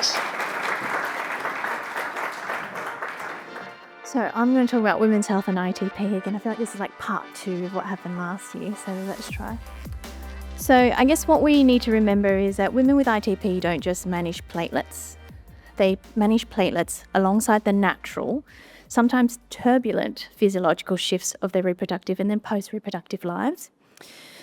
thanks. So I'm going to talk about women's health and ITP again. I feel like this is like part 2 of what happened last year, so let's try. So I guess what we need to remember is that women with ITP don't just manage platelets. They manage platelets alongside the natural, sometimes turbulent physiological shifts of their reproductive and then post-reproductive lives.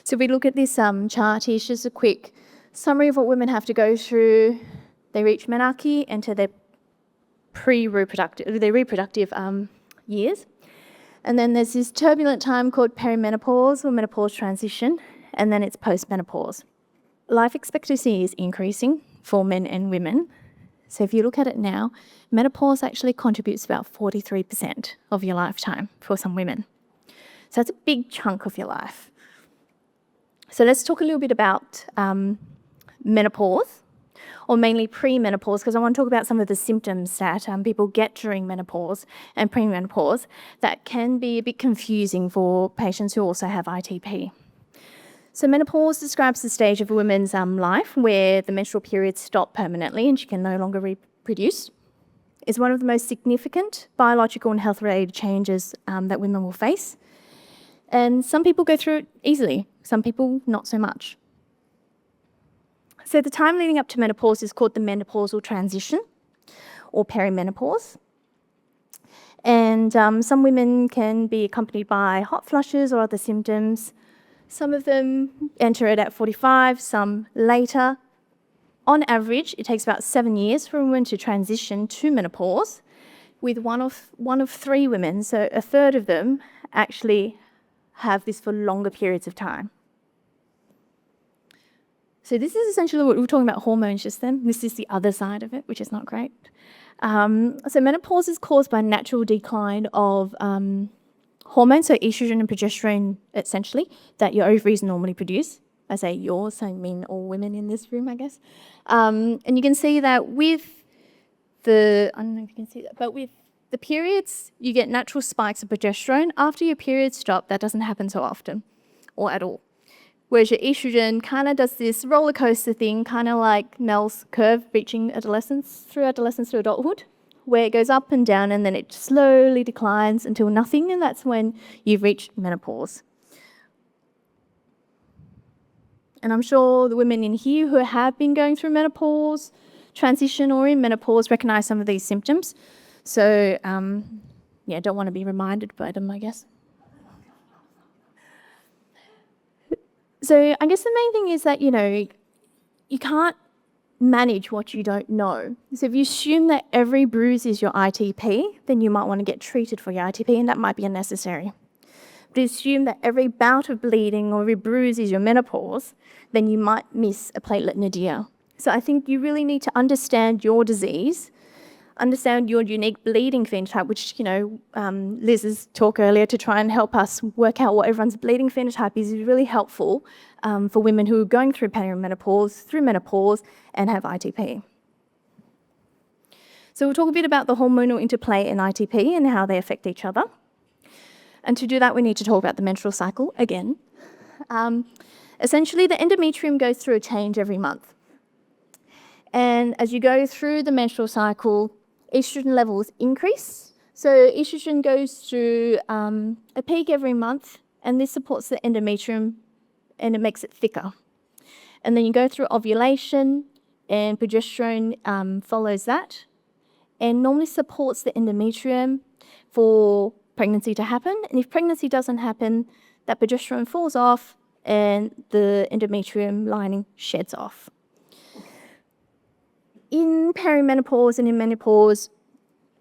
So if we look at this chart here, it's just a quick summary of what women have to go through. They reach menarche, enter their reproductive years. And then there's this turbulent time called perimenopause or menopause transition, and then it's postmenopause. Life expectancy is increasing for men and women. So if you look at it now, menopause actually contributes about 43% of your lifetime for some women. So that's a big chunk of your life. So let's talk a little bit about menopause, or mainly premenopause, because I want to talk about some of the symptoms that people get during menopause and premenopause that can be a bit confusing for patients who also have ITP. So menopause describes the stage of a woman's life where the menstrual periods stop permanently and she can no longer reproduce. It's one of the most significant biological and health-related changes that women will face. And some people go through it easily, some people not so much. So the time leading up to menopause is called the menopausal transition, or perimenopause. And some women can be accompanied by hot flushes or other symptoms. Some of them enter it at 45, some later. On average, it takes about 7 years for a woman to transition to menopause, with one of 3 women, so a third of them, actually have this for longer periods of time. So this is essentially what we were talking about hormones just then. This is the other side of it, which is not great. So menopause is caused by natural decline of hormones, so estrogen and progesterone, essentially, that your ovaries normally produce. I say yours, I mean all women in this room, I guess. And you can see that with I don't know if you can see that, but with the periods, you get natural spikes of progesterone. After your periods stop, that doesn't happen so often, or at all. Whereas your estrogen kind of does this roller coaster thing, kind of like Mel's curve reaching adolescence to adulthood, where it goes up and down and then it slowly declines until nothing, and that's when you've reached menopause. And I'm sure the women in here who have been going through menopause, transition or in menopause recognise some of these symptoms. So, don't want to be reminded by them, I guess. So I guess the main thing is that, you can't manage what you don't know. So if you assume that every bruise is your ITP, then you might want to get treated for your ITP, and that might be unnecessary. But assume that every bout of bleeding or every bruise is your menopause, then you might miss a platelet nadir. So I think you really need to understand your disease, understand your unique bleeding phenotype, which, Liz's talk earlier to try and help us work out what everyone's bleeding phenotype is really helpful for women who are going through perimenopause, through menopause, and have ITP. So we'll talk a bit about the hormonal interplay in ITP and how they affect each other. And to do that, we need to talk about the menstrual cycle again. Essentially, the endometrium goes through a change every month. And as you go through the menstrual cycle, estrogen levels increase. So estrogen goes through a peak every month, and this supports the endometrium and it makes it thicker. And then you go through ovulation, and progesterone follows that, and normally supports the endometrium for pregnancy to happen. And if pregnancy doesn't happen, that progesterone falls off and the endometrium lining sheds off. In perimenopause and in menopause,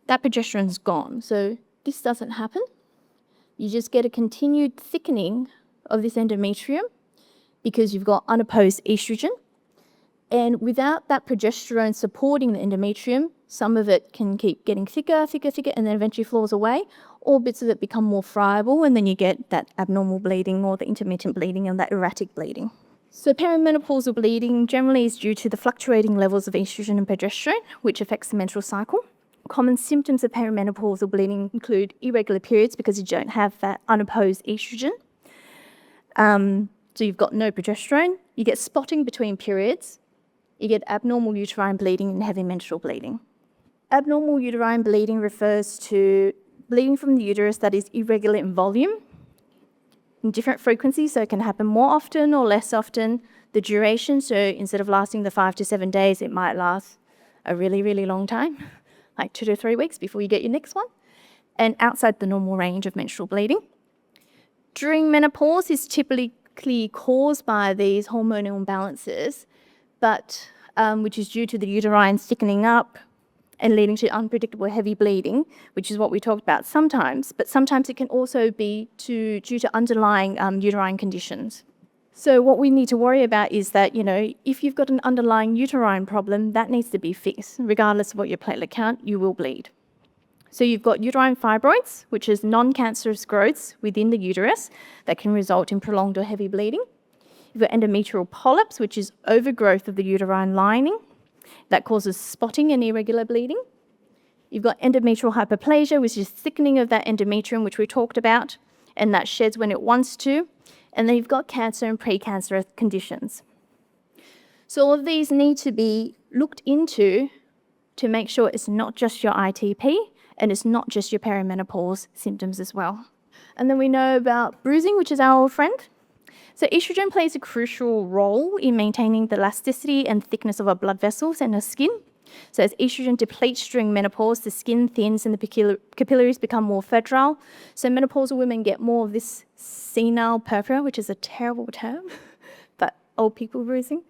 that progesterone's gone. So this doesn't happen. You just get a continued thickening of this endometrium because you've got unopposed estrogen. And without that progesterone supporting the endometrium, some of it can keep getting thicker, and then eventually falls away, or bits of it become more friable, and then you get that abnormal bleeding or the intermittent bleeding and that erratic bleeding. So perimenopausal bleeding generally is due to the fluctuating levels of estrogen and progesterone, which affects the menstrual cycle. Common symptoms of perimenopausal bleeding include irregular periods because you don't have that unopposed estrogen. So you've got no progesterone. You get spotting between periods. You get abnormal uterine bleeding and heavy menstrual bleeding. Abnormal uterine bleeding refers to bleeding from the uterus that is irregular in volume, in different frequencies, so it can happen more often or less often. The duration, so instead of lasting the 5 to 7 days, it might last a really, really long time, like 2 to 3 weeks before you get your next one, and outside the normal range of menstrual bleeding. During menopause is typically caused by these hormonal imbalances, but which is due to the uterine thickening up and leading to unpredictable heavy bleeding, which is what we talked about sometimes, but sometimes it can also be due to underlying uterine conditions. So what we need to worry about is that, if you've got an underlying uterine problem, that needs to be fixed. Regardless of what your platelet count, you will bleed. So you've got uterine fibroids, which is non-cancerous growths within the uterus that can result in prolonged or heavy bleeding. You've got endometrial polyps, which is overgrowth of the uterine lining that causes spotting and irregular bleeding. You've got endometrial hyperplasia, which is thickening of that endometrium, which we talked about, and that sheds when it wants to. And then you've got cancer and precancerous conditions. So all of these need to be looked into to make sure it's not just your ITP and it's not just your perimenopause symptoms as well. And then we know about bruising, which is our old friend. So estrogen plays a crucial role in maintaining the elasticity and thickness of our blood vessels and our skin. So as estrogen depletes during menopause, the skin thins and the capillaries become more fragile. So menopausal women get more of this senile purpura, which is a terrible term, but old people bruising.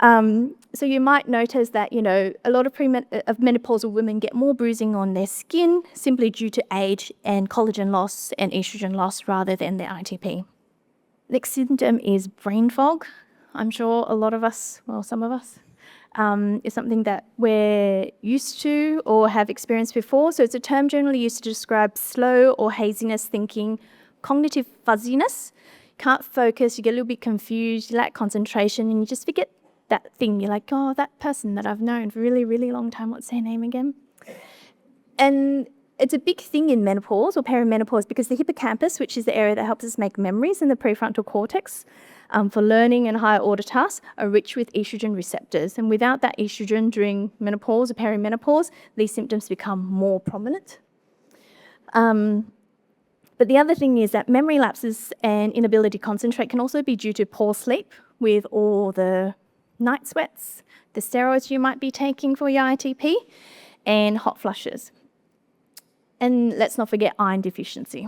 So you might notice that, a lot of menopausal women get more bruising on their skin simply due to age and collagen loss and estrogen loss rather than their ITP. Next symptom is brain fog. I'm sure a lot of us, well, some of us, is something that we're used to or have experienced before. So it's a term generally used to describe slow or haziness thinking, cognitive fuzziness. Can't focus, you get a little bit confused, you lack concentration, and you just forget that thing. You're like, oh, that person that I've known for a really, really long time, what's their name again? And it's a big thing in menopause or perimenopause because the hippocampus, which is the area that helps us make memories in the prefrontal cortex for learning and higher order tasks, are rich with estrogen receptors. And without that estrogen during menopause or perimenopause, these symptoms become more prominent. But the other thing is that memory lapses and inability to concentrate can also be due to poor sleep with all the night sweats, the steroids you might be taking for your ITP, and hot flushes. And let's not forget iron deficiency.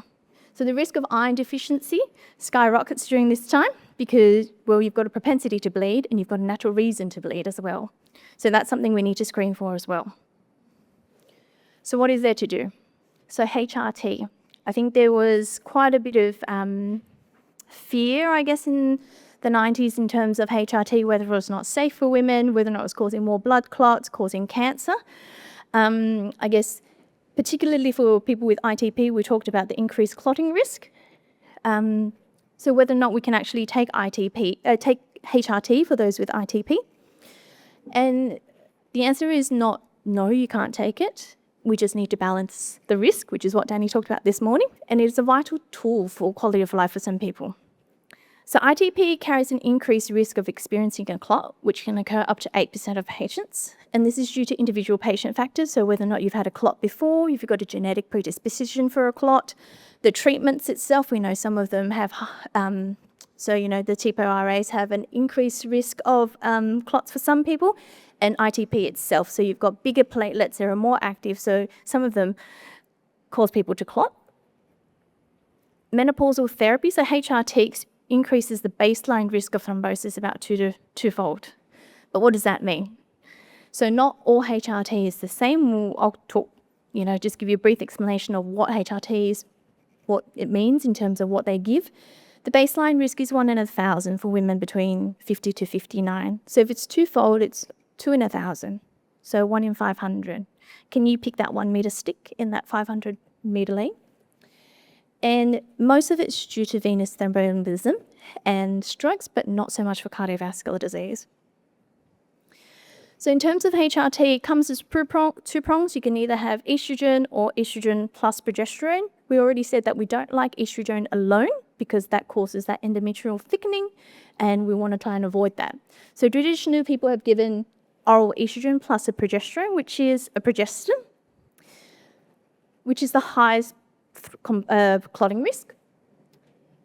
So the risk of iron deficiency skyrockets during this time because, well, you've got a propensity to bleed and you've got a natural reason to bleed as well. So that's something we need to screen for as well. So what is there to do? So HRT. I think there was quite a bit of fear, I guess, in the 90s in terms of HRT, whether it was not safe for women, whether or not it was causing more blood clots, causing cancer. I guess particularly for people with ITP, we talked about the increased clotting risk. So whether or not we can actually take HRT for those with ITP. And the answer is not, no, you can't take it. We just need to balance the risk, which is what Danny talked about this morning. And it is a vital tool for quality of life for some people. So ITP carries an increased risk of experiencing a clot, which can occur up to 8% of patients. And this is due to individual patient factors, so whether or not you've had a clot before, if you've got a genetic predisposition for a clot, the treatments itself, we know some of them have, the TPO-RAs have an increased risk of clots for some people, and ITP itself. So you've got bigger platelets, they are more active, so some of them cause people to clot. Menopausal therapy, so HRT increases the baseline risk of thrombosis about twofold. But what does that mean? So not all HRT is the same. I'll talk, just give you a brief explanation of what HRT is, what it means in terms of what they give. The baseline risk is 1 in 1,000 for women between 50 to 59. So if it's twofold, it's 2 in 1,000. So 1 in 500. Can you pick that 1 metre stick in that 500 metre lane? And most of it's due to venous thromboembolism and strokes, but not so much for cardiovascular disease. So in terms of HRT, it comes as two prongs. You can either have estrogen or estrogen plus progesterone. We already said that we don't like estrogen alone because that causes that endometrial thickening, and we want to try and avoid that. So traditionally, people have given oral estrogen plus a progesterone, which is a progestin, which is the highest clotting risk.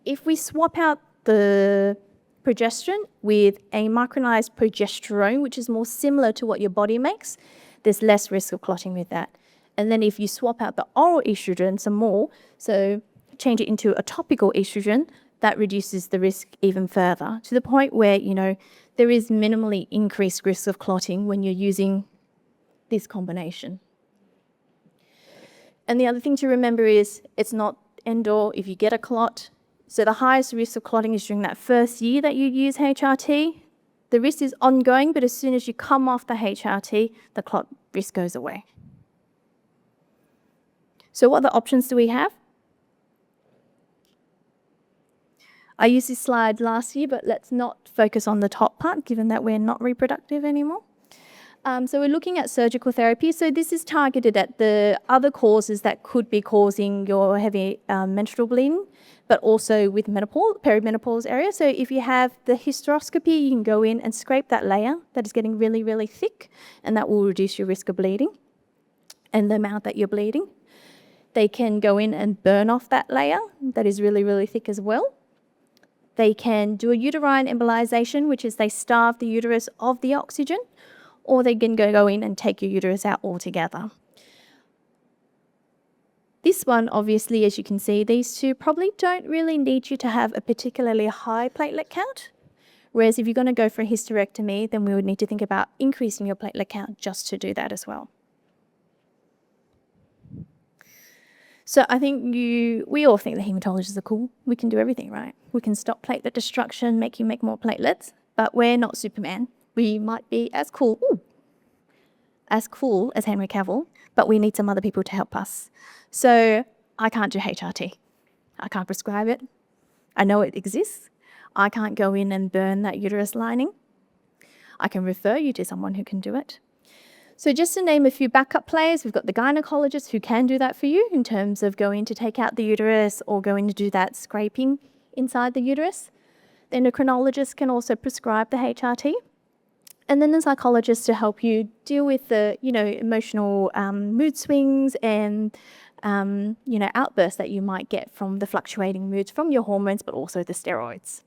If we swap out the progesterone with a micronized progesterone, which is more similar to what your body makes, there's less risk of clotting with that. And then if you swap out the oral estrogen some more, so change it into a topical estrogen, that reduces the risk even further to the point where, there is minimally increased risk of clotting when you're using this combination. And the other thing to remember is it's not end all if you get a clot. So the highest risk of clotting is during that first year that you use HRT. The risk is ongoing, but as soon as you come off the HRT, the clot risk goes away. So what other options do we have? I used this slide last year, but let's not focus on the top part, given that we're not reproductive anymore. So we're looking at surgical therapy. So this is targeted at the other causes that could be causing your heavy menstrual bleeding, but also with menopause, perimenopause area. So if you have the hysteroscopy, you can go in and scrape that layer that is getting really, really thick, and that will reduce your risk of bleeding and the amount that you're bleeding. They can go in and burn off that layer that is really, really thick as well. They can do a uterine embolization, which is they starve the uterus of the oxygen, or they can go in and take your uterus out altogether. This one, obviously, as you can see, these two probably don't really need you to have a particularly high platelet count. Whereas if you're going to go for a hysterectomy, then we would need to think about increasing your platelet count just to do that as well. So I think we all think the haematologists are cool. We can do everything, right? We can stop platelet destruction, make you make more platelets, but we're not Superman. We might be as cool as Henry Cavill, but we need some other people to help us. So I can't do HRT. I can't prescribe it. I know it exists. I can't go in and burn that uterus lining. I can refer you to someone who can do it. So just to name a few backup players, we've got the gynaecologist who can do that for you in terms of going to take out the uterus or going to do that scraping inside the uterus. The endocrinologist can also prescribe the HRT. And then the psychologist to help you deal with the, emotional mood swings and, outbursts that you might get from the fluctuating moods from your hormones, but also the steroids.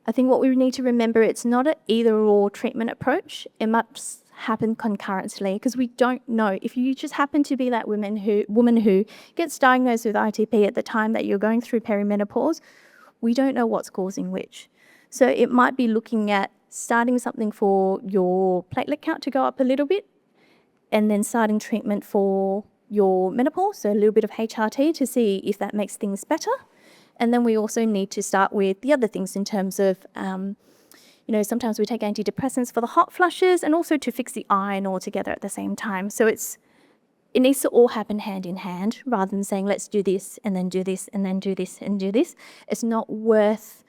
I think what we need to remember, it's not an either-or treatment approach. It must happen concurrently because we don't know. If you just happen to be that woman who gets diagnosed with ITP at the time that you're going through perimenopause, we don't know what's causing which. So it might be looking at starting something for your platelet count to go up a little bit and then starting treatment for your menopause, so a little bit of HRT to see if that makes things better. And then we also need to start with the other things in terms of, sometimes we take antidepressants for the hot flushes and also to fix the iron all together at the same time. So it needs to all happen hand in hand rather than saying, let's do this and then do this and then do this and do this. It's not worth,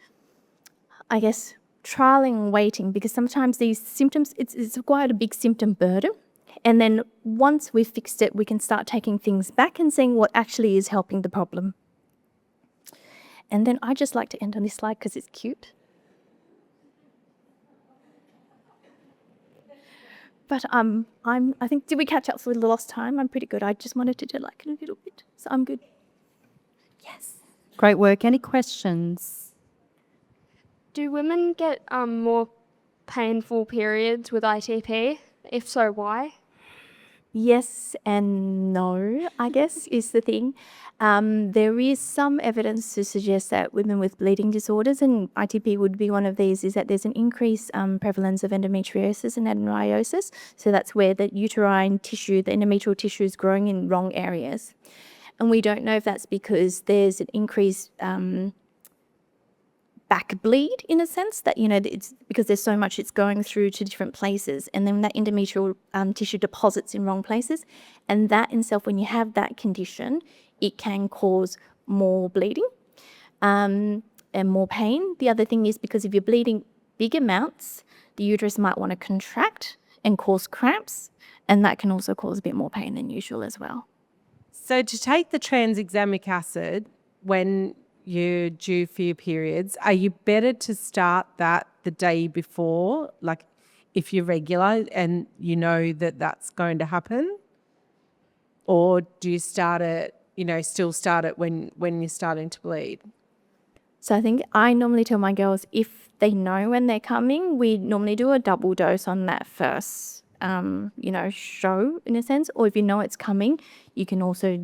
I guess, trialing and waiting because sometimes these symptoms, it's quite a big symptom burden. And then once we've fixed it, we can start taking things back and seeing what actually is helping the problem. And then I just like to end on this slide because it's cute. But I think, did we catch up for the lost time? I'm pretty good. I just wanted to do like a little bit, so I'm good. Yes. Great work. Any questions? Do women get more painful periods with ITP? If so, why? Yes and no, I guess, is the thing. There is some evidence to suggest that women with bleeding disorders, and ITP would be one of these, is that there's an increased prevalence of endometriosis and adenomyosis. So that's where the uterine tissue, the endometrial tissue is growing in wrong areas. And we don't know if that's because there's an increased back bleed in a sense that, it's because there's so much it's going through to different places, and then that endometrial tissue deposits in wrong places. And that in itself, when you have that condition, it can cause more bleeding and more pain. The other thing is because if you're bleeding big amounts, the uterus might want to contract and cause cramps, and that can also cause a bit more pain than usual as well. So to take the tranexamic acid when you're due for your periods, are you better to start that the day before, like if you're regular and you know that that's going to happen? Or do you start it, still start it when you're starting to bleed? So I think I normally tell my girls if they know when they're coming, we normally do a double dose on that first, show in a sense. Or if you know it's coming, you can also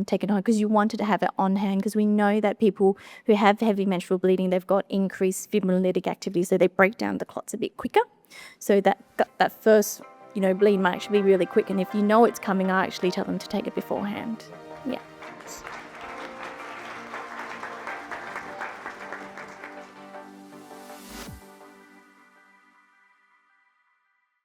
take it on because you wanted to have it on hand because we know that people who have heavy menstrual bleeding, they've got increased fibrinolytic activity, so they break down the clots a bit quicker. So that first, bleed might actually be really quick. And if you know it's coming, I actually tell them to take it beforehand. Yeah.